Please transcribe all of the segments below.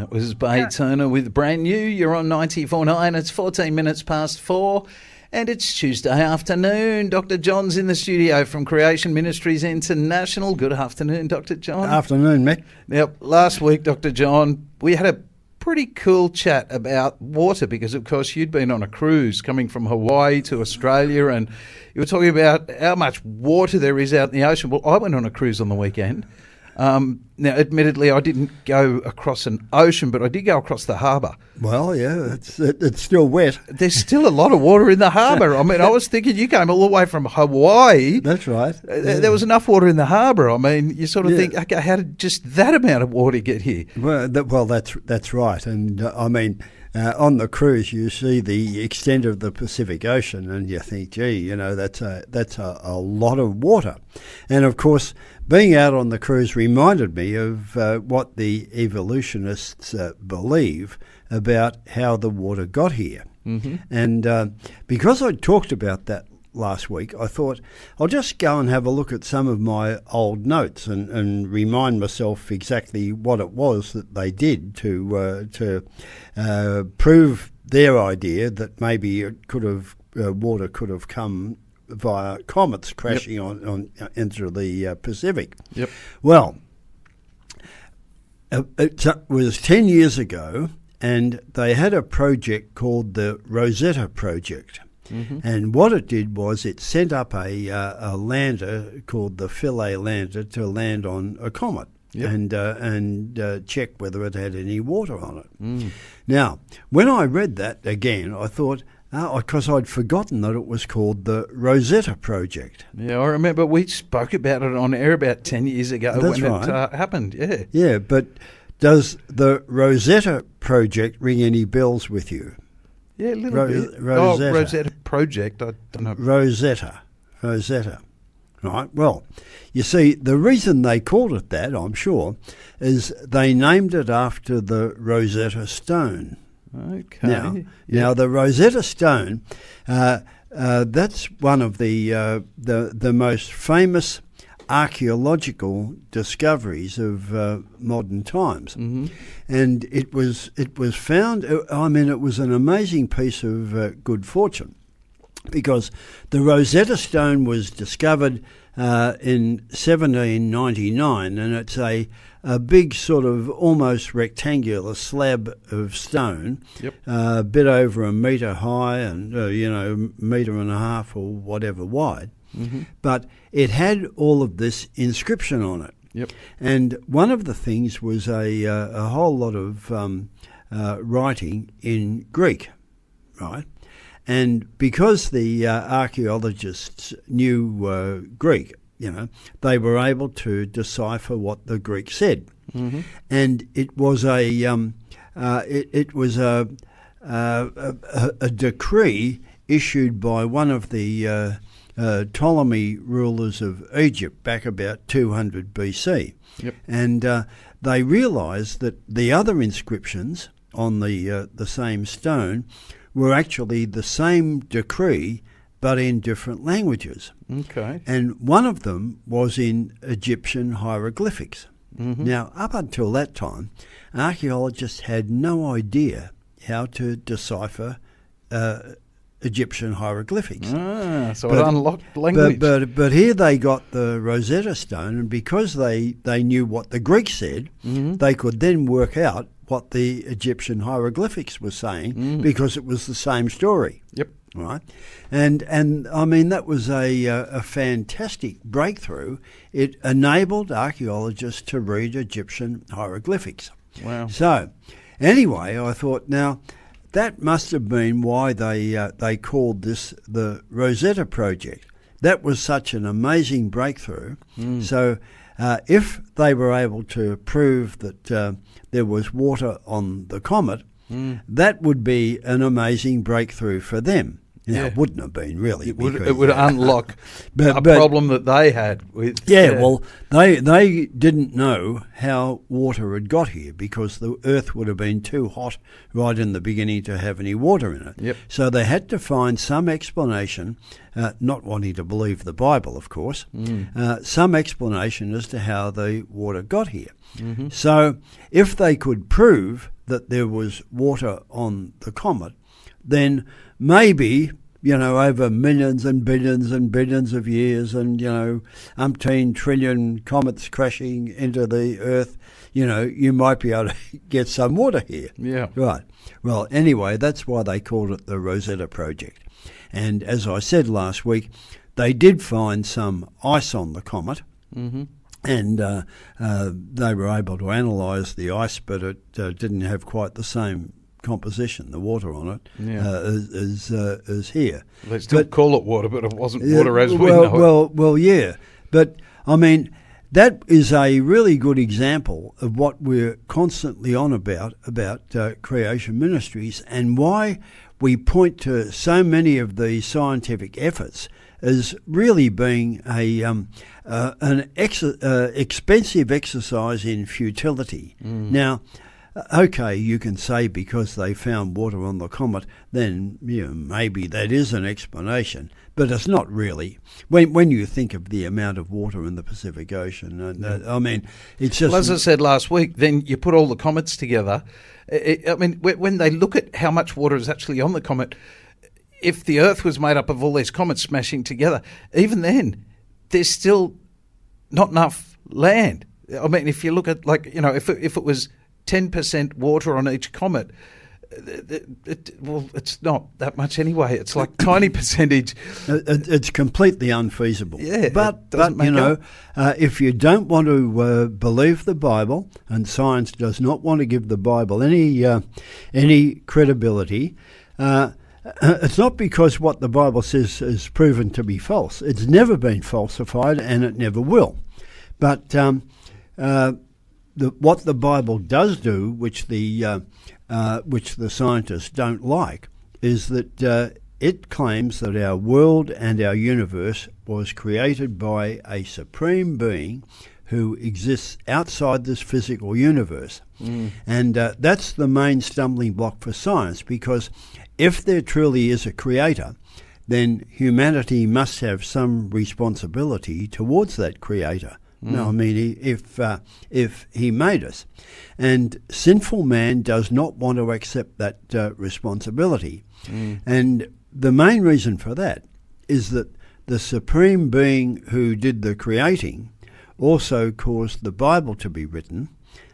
That was Bay Turner with Brand New. You're on 94.9. It's 14 minutes past 4. And it's Tuesday afternoon. Dr. John's in the studio from Creation Ministries International. Good afternoon, Dr. John. Afternoon, Mick. Now, last week, Dr. John, we had a pretty cool chat about water because, of course, you'd been on a cruise coming from Hawaii to Australia and you were talking about how much water there is out in the ocean. Well, I went on a cruise on the weekend. Now, admittedly, I didn't go across an ocean, but I did go across the harbour. Well, yeah, it's still wet. There's still a lot of water in the harbour. I mean, I was thinking you came all the way from Hawaii. That's right. There was enough water in the harbour. I mean, you sort of think, okay, how did just that amount of water get here? Well, that's right. And I mean, on the cruise, you see the extent of the Pacific Ocean, and you think, gee, that's a lot of water. And of course, being out on the cruise reminded me of what the evolutionists believe about how the water got here. Mm-hmm. And because I talked about that last week, I thought I'll just go and have a look at some of my old notes and remind myself exactly what it was that they did to prove their idea that maybe it could have water could have come via comets crashing on into the Pacific. Yep. Well, it was 10 years ago, and they had a project called the Rosetta Project. Mm-hmm. And what it did was it sent up a lander called the Philae lander to land on a comet. Yep. and check whether it had any water on it. Mm. Now, when I read that again, I thought, because I'd forgotten that it was called the Rosetta Project. Yeah, I remember we spoke about it on air about 10 years ago. That's when right. It happened, yeah. Yeah, but does the Rosetta Project ring any bells with you? Yeah, a little bit. Rosetta. Rosetta Project, I don't know. Rosetta. Right, well, you see, the reason they called it that, I'm sure, is they named it after the Rosetta Stone. Okay. Now the Rosetta Stone, that's one of the most famous archaeological discoveries of modern times, mm-hmm. and it was found. I mean, it was an amazing piece of good fortune, because the Rosetta Stone was discovered in 1799, and it's a big sort of almost rectangular slab of stone, a bit over a metre high and metre and a half or whatever wide. Mm-hmm. But it had all of this inscription on it. Yep. And one of the things was a whole lot of writing in Greek, right? And because the archaeologists knew Greek, they were able to decipher what the Greek said, mm-hmm. and it was a decree issued by one of the Ptolemy rulers of Egypt back about 200 BC, yep. And they realised that the other inscriptions on the same stone were actually the same decree, but in different languages. Okay. And one of them was in Egyptian hieroglyphics. Mm-hmm. Now, up until that time, archaeologists had no idea how to decipher Egyptian hieroglyphics. So it unlocked language. But here they got the Rosetta Stone, and because they knew what the Greek said, mm-hmm. they could then work out what the Egyptian hieroglyphics were saying, because it was the same story. Yep. Right, and I mean, that was a fantastic breakthrough. It enabled archaeologists to read Egyptian hieroglyphics. Wow. So anyway, I thought, now that must have been why they called this the Rosetta Project. That was such an amazing breakthrough. Mm. So if they were able to prove that there was water on the comet, that would be an amazing breakthrough for them. Now, it wouldn't have been really. It would unlock a but problem that they had with. well, they didn't know how water had got here because the earth would have been too hot right in the beginning to have any water in it. Yep. So they had to find some explanation, not wanting to believe the Bible, of course, some explanation as to how the water got here. Mm-hmm. So if they could prove that there was water on the comet, then maybe, over millions and billions of years and, umpteen trillion comets crashing into the Earth, you might be able to get some water here. Yeah. Right. Well, anyway, that's why they called it the Rosetta Project. And as I said last week, they did find some ice on the comet. Mm-hmm. And they were able to analyse the ice, but it didn't have quite the same composition, the water on it, as here. They still call it water, but it wasn't water as we know it. Well, yeah. But, I mean, that is a really good example of what we're constantly on about Creation Ministries and why we point to so many of the scientific efforts as really being an expensive exercise in futility. Now, okay, you can say because they found water on the comet, then maybe that is an explanation, but it's not really. When you think of the amount of water in the Pacific Ocean, I mean, it's just... Well, as I said last week, then you put all the comets together. When they look at how much water is actually on the comet, if the Earth was made up of all these comets smashing together, even then, there's still not enough land. I mean, if you look at, if it was 10% water on each comet, it's not that much anyway. It's like tiny percentage. It's completely unfeasible. Yeah, but if you don't want to believe the Bible, and science does not want to give the Bible any credibility, it's not because what the Bible says is proven to be false. It's never been falsified, and it never will. But what the Bible does do, which the scientists don't like, is that it claims that our world and our universe was created by a supreme being who exists outside this physical universe. And that's the main stumbling block for science, because if there truly is a creator, then humanity must have some responsibility towards that creator. No, I mean, if he made us. And sinful man does not want to accept that responsibility. And the main reason for that is that the supreme being who did the creating also caused the Bible to be written,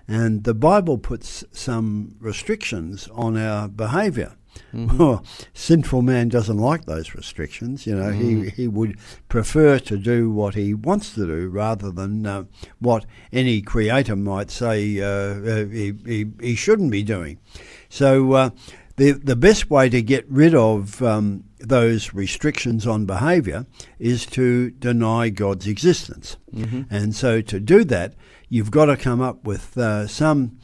and the Bible puts some restrictions on our behaviour. Well, sinful man doesn't like those restrictions. He would prefer to do what he wants to do rather than what any creator might say he shouldn't be doing. So the best way to get rid of those restrictions on behaviour is to deny God's existence. And so to do that, you've got to come up with some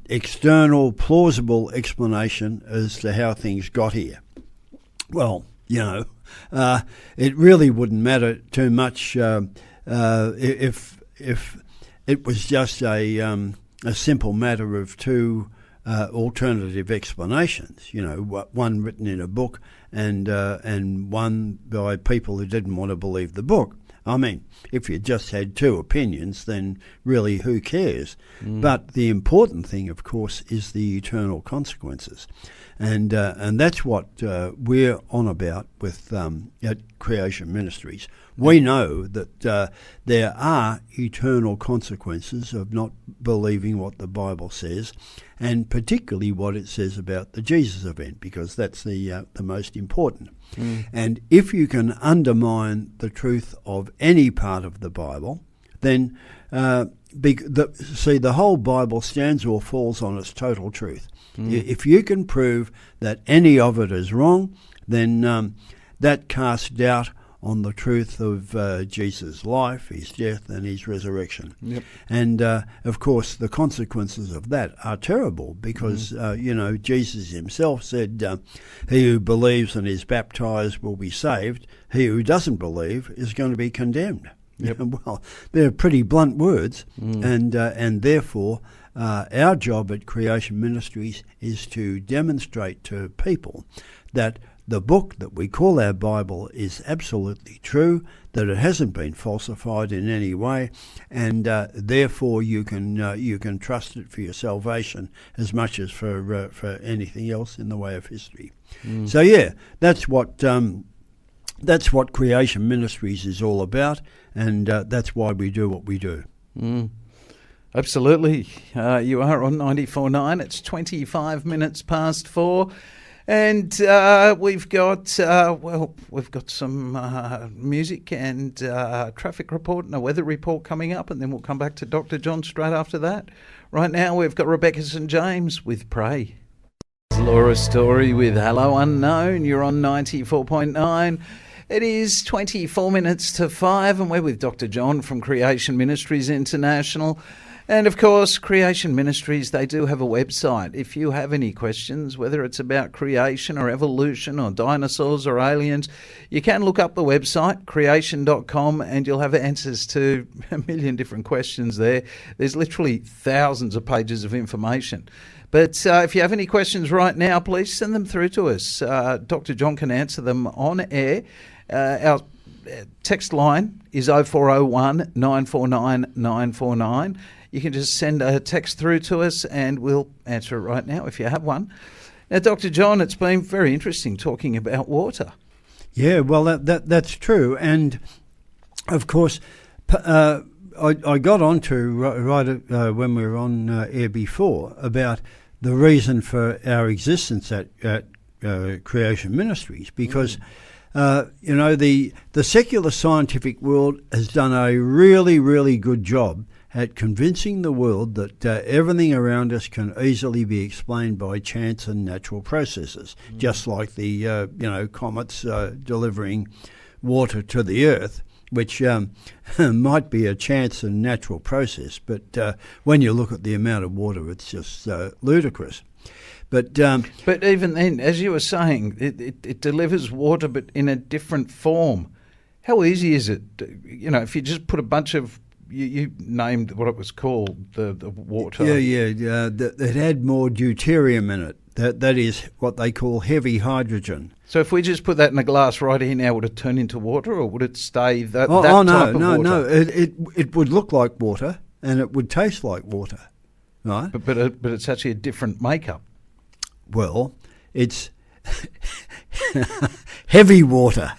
external, plausible explanation as to how things got here. Well, it really wouldn't matter too much if it was just a simple matter of two alternative explanations. One written in a book and one by people who didn't want to believe the book. I mean, if you just had two opinions, then really who cares? But the important thing, of course, is the eternal consequences. And that's what we're on about with at Creation Ministries. We know that there are eternal consequences of not believing what the Bible says, and particularly what it says about the Jesus event, because that's the most important. And if you can undermine the truth of any part of the Bible, then the whole Bible stands or falls on its total truth. If you can prove that any of it is wrong, then that casts doubt on the truth of Jesus' life, his death, and his resurrection. Yep. And, of course, the consequences of that are terrible because, Jesus himself said, he who believes and is baptized will be saved. He who doesn't believe is going to be condemned. Yep. Well, they're pretty blunt words, and therefore our job at Creation Ministries is to demonstrate to people that the book that we call our Bible is absolutely true, that it hasn't been falsified in any way, and therefore you can trust it for your salvation as much as for anything else in the way of history. So that's what Creation Ministries is all about, and that's why we do what we do. Absolutely. You are on 94.9. It's 25 minutes past 4. And we've got some music and traffic report and a weather report coming up, and then we'll come back to Dr. John straight after that. Right now we've got Rebecca St. James with Pray. Laura Story with Hello Unknown. You're on 94.9. It is 24 minutes to 5, and we're with Dr. John from Creation Ministries International. And, of course, Creation Ministries, they do have a website. If you have any questions, whether it's about creation or evolution or dinosaurs or aliens, you can look up the website, creation.com, and you'll have answers to a million different questions there. There's literally thousands of pages of information. But if you have any questions right now, please send them through to us. Dr. John can answer them on air. Our text line is 0401 949 949. You can just send a text through to us and we'll answer it right now if you have one. Now, Dr. John, it's been very interesting talking about water. Yeah, well, that's true. And, of course, I got on to, when we were on air before, about the reason for our existence at Creation Ministries, because the secular scientific world has done a really, really good job at convincing the world that everything around us can easily be explained by chance and natural processes, just like the comets delivering water to the Earth, which might be a chance and natural process, but when you look at the amount of water, it's just ludicrous. But even then, as you were saying, it delivers water, but in a different form. How easy is it? If you just put a bunch of you named what it was called, the water. It had more deuterium in it. That is what they call heavy hydrogen. So if we just put that in a glass right here now, would it turn into water, or would it stay that type of water? No. It would look like water, and it would taste like water, right? But it's actually a different makeup. Well, it's heavy water.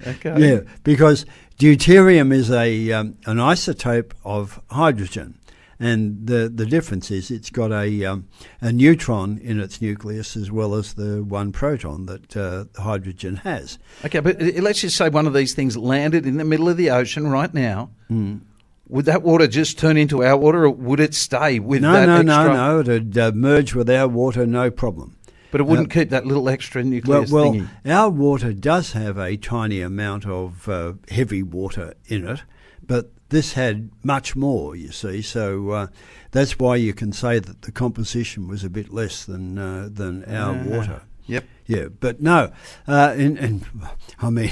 Okay. Yeah, because deuterium is an isotope of hydrogen, and the difference is it's got a neutron in its nucleus as well as the one proton that hydrogen has. Okay, but let's just say one of these things landed in the middle of the ocean right now. Would that water just turn into our water, or would it stay with that extra? No, it'd merge with our water, no problem. But it wouldn't keep that little extra nucleus thingy. Our water does have a tiny amount of heavy water in it, but this had much more, you see. So that's why you can say that the composition was a bit less than our water. Yep. Yeah, but no, and I mean,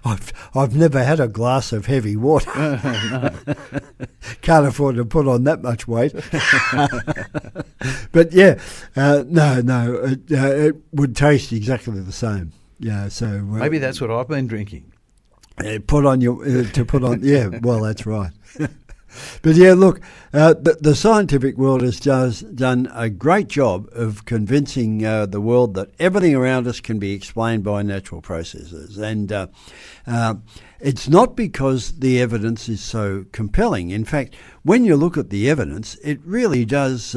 I've never had a glass of heavy water. Can't afford to put on that much weight. But yeah, it would taste exactly the same. Yeah, so maybe that's what I've been drinking. Yeah, well, that's right. But yeah, look, the scientific world has done a great job of convincing the world that everything around us can be explained by natural processes. And it's not because the evidence is so compelling. In fact, when you look at the evidence, it really does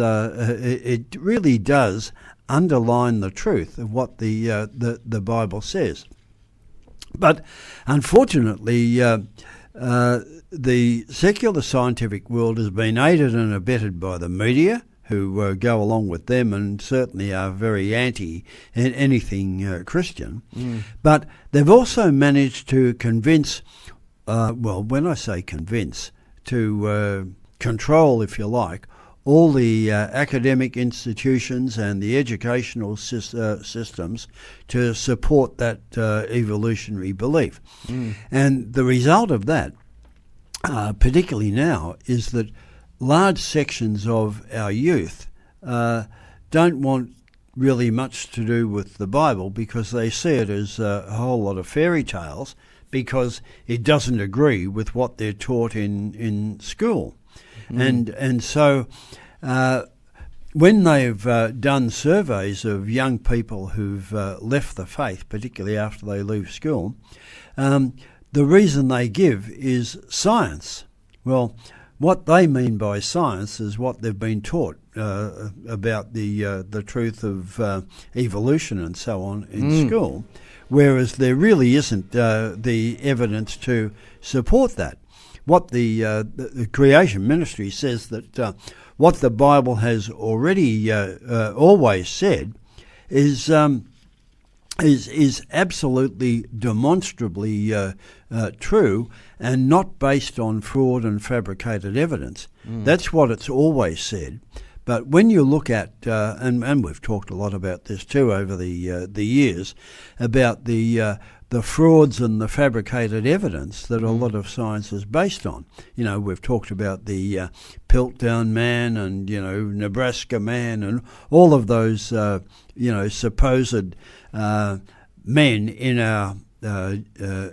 underline the truth of what the Bible says. But unfortunately, the secular scientific world has been aided and abetted by the media, who go along with them and certainly are very anti anything Christian. But they've also managed to convince, when I say convince, to control, if you like, all the academic institutions and the educational systems to support that evolutionary belief. And the result of that, particularly now, is that large sections of our youth don't want really much to do with the Bible because they see it as a whole lot of fairy tales because it doesn't agree with what they're taught in school. And so when they've done surveys of young people who've left the faith, particularly after they leave school, the reason they give is science. Well, what they mean by science is what they've been taught about the truth of evolution and so on in school, whereas there really isn't the evidence to support that. What the Creation Ministry says that what the Bible has already always said is absolutely demonstrably true and not based on fraud and fabricated evidence. That's what it's always said. But when you look at, and we've talked a lot about this too over the years, about the frauds and the fabricated evidence that a lot of science is based on. You know, we've talked about the Piltdown Man and, Nebraska Man and all of those, supposed men in our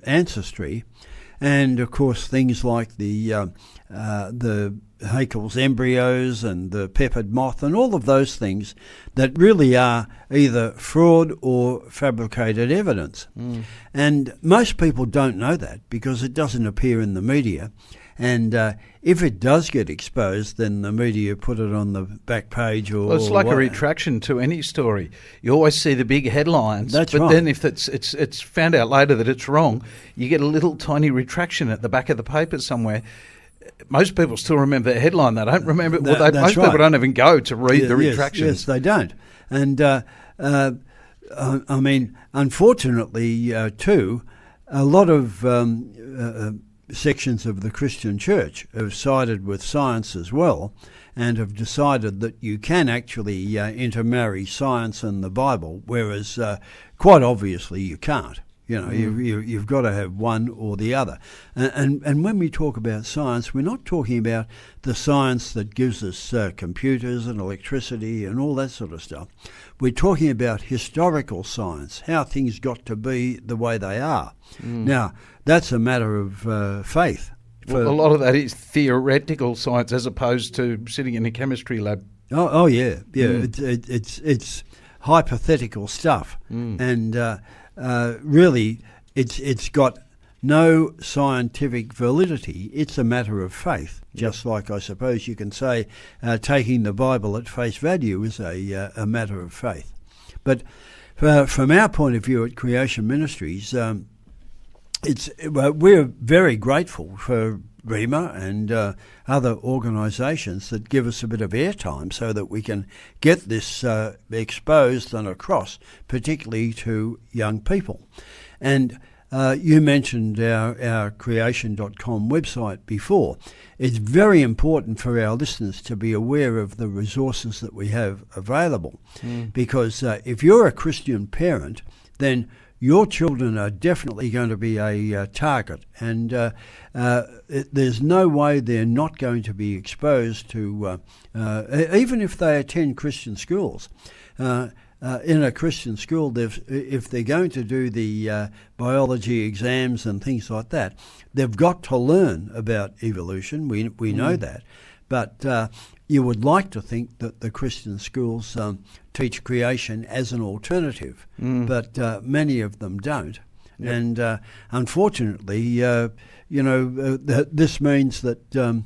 ancestry. And, of course, things like the Haeckel's embryos and the peppered moth and all of those things that really are either fraud or fabricated evidence. And most people don't know that because it doesn't appear in the media. And if it does get exposed, then the media put it on the back page or... Well, it's like a retraction to any story. You always see the big headlines. That's but right. Then if it's found out later that it's wrong, you get a little tiny retraction at the back of the paper somewhere. Most people still remember the headline. They don't remember... most people don't even go to read the retractions. Yes, they don't. And, I mean, unfortunately, too, a lot of sections of the Christian church have sided with science as well and have decided that you can actually intermarry science and the Bible, whereas quite obviously you can't. You've got to have one or the other. And when we talk about science, we're not talking about the science that gives us computers and electricity and all that sort of stuff. We're talking about historical science, how things got to be the way they are. Now, that's a matter of faith. Well, a lot of that is theoretical science as opposed to sitting in a chemistry lab. Oh yeah. It's hypothetical stuff, and really, it's got no scientific validity. It's a matter of faith, just like I suppose you can say taking the Bible at face value is a matter of faith. But from our point of view at Creation Ministries, we're very grateful for REMA and other organisations that give us a bit of airtime so that we can get this exposed and across, particularly to young people. And you mentioned our creation.com website before. It's very important for our listeners to be aware of the resources that we have available because if you're a Christian parent, then your children are definitely going to be a target, and there's no way they're not going to be exposed to, even if they attend Christian schools. In a Christian school, if they're going to do the biology exams and things like that, they've got to learn about evolution. We know that. But you would like to think that the Christian schools teach creation as an alternative, but many of them don't. Yep. And unfortunately, this means that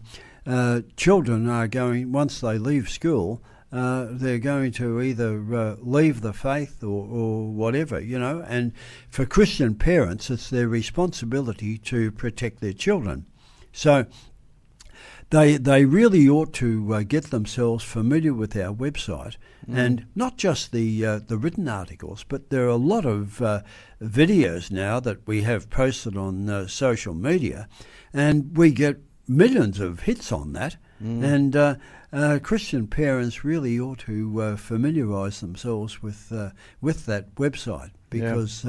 children are going, once they leave school, they're going to either leave the faith or whatever, and for Christian parents, it's their responsibility to protect their children. So They really ought to get themselves familiar with our website, and not just the written articles, but there are a lot of videos now that we have posted on social media, and we get millions of hits on that. And Christian parents really ought to familiarise themselves with that website, because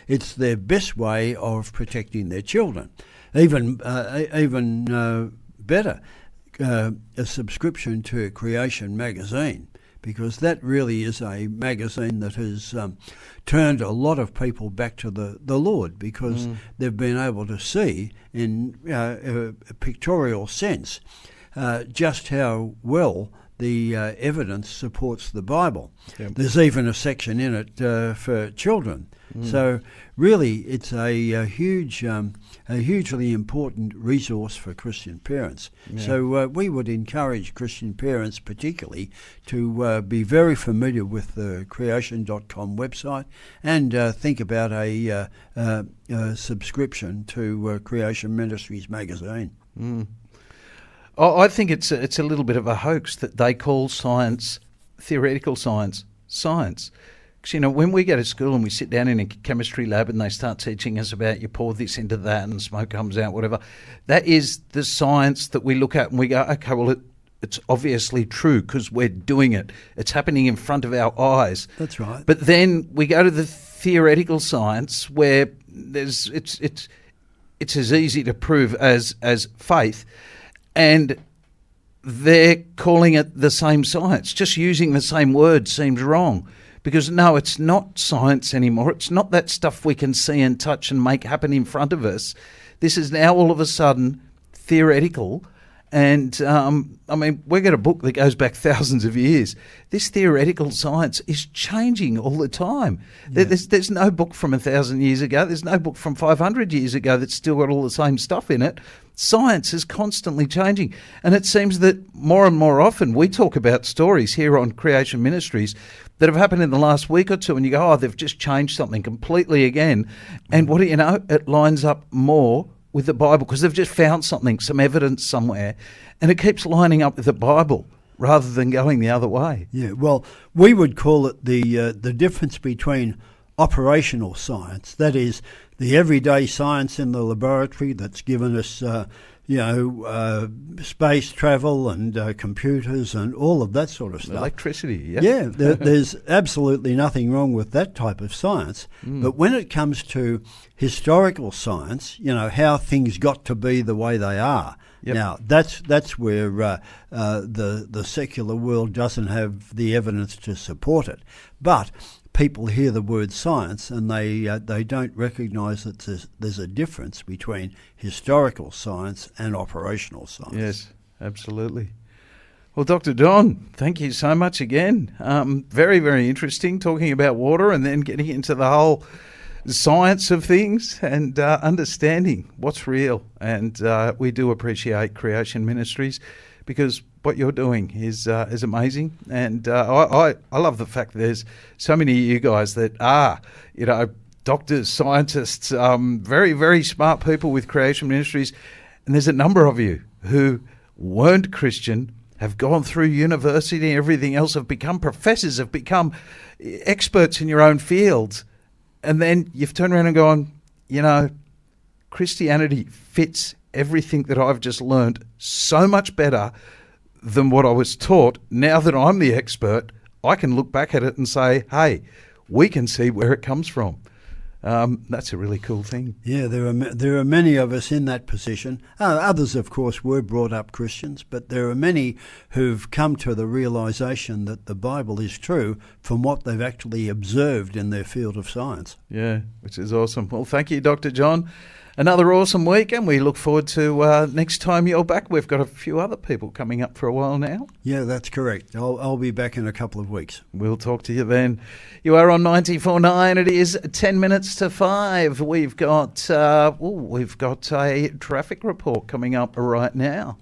it's their best way of protecting their children. Even better, a subscription to Creation magazine, because that really is a magazine that has turned a lot of people back to the Lord, because they've been able to see in a pictorial sense just how well the evidence supports the Bible. Yep. There's even a section in it for children. So really, it's a hugely important resource for Christian parents. Yeah. So we would encourage Christian parents particularly to be very familiar with the creation.com website, and think about a subscription to Creation Ministries magazine. I think it's a little bit of a hoax that they call science, theoretical science, science. Because, when we go to school and we sit down in a chemistry lab and they start teaching us about you pour this into that and smoke comes out, whatever, that is the science that we look at and we go, okay, well, it's obviously true because we're doing it. It's happening in front of our eyes. That's right. But then we go to the theoretical science where it's as easy to prove as faith, and they're calling it the same science. Just using the same word seems wrong. Because, no, it's not science anymore. It's not that stuff we can see and touch and make happen in front of us. This is now all of a sudden theoretical. And, we've got a book that goes back thousands of years. This theoretical science is changing all the time. Yeah. There's no book from 1,000 years ago. There's no book from 500 years ago that's still got all the same stuff in it. Science is constantly changing. And it seems that more and more often we talk about stories here on Creation Ministries that have happened in the last week or two, and you go, they've just changed something completely again. And what do you know? It lines up more with the Bible, because they've just found something, some evidence somewhere, and it keeps lining up with the Bible rather than going the other way. Yeah, well, we would call it the difference between operational science, that is, the everyday science in the laboratory that's given us space travel and computers and all of that sort of stuff. Electricity, yeah. Yeah, there's absolutely nothing wrong with that type of science. But when it comes to historical science, how things got to be the way they are, now that's where the secular world doesn't have the evidence to support it. But people hear the word science and they don't recognise that there's a difference between historical science and operational science. Yes, absolutely. Well, Dr. Don, thank you so much again. Very, very interesting, talking about water and then getting into the whole science of things and understanding what's real. And we do appreciate Creation Ministries, because what you're doing is amazing, and I love the fact that there's so many of you guys that are, doctors, scientists, very, very smart people with Creation Ministries, and there's a number of you who weren't Christian, have gone through university and everything else, have become professors, have become experts in your own fields, and then you've turned around and gone, Christianity fits everything that I've just learned so much better than what I was taught. Now that I'm the expert, I can look back at it and say, hey, we can see where it comes from. That's a really cool thing. Yeah, there are many of us in that position. Others, of course, were brought up Christians, but there are many who've come to the realisation that the Bible is true from what they've actually observed in their field of science. Yeah, which is awesome. Well, thank you, Dr. John. Another awesome week, and we look forward to next time you're back. We've got a few other people coming up for a while now. Yeah, that's correct. I'll be back in a couple of weeks. We'll talk to you then. You are on 94.9. It is 10 minutes to 5. We've got a traffic report coming up right now.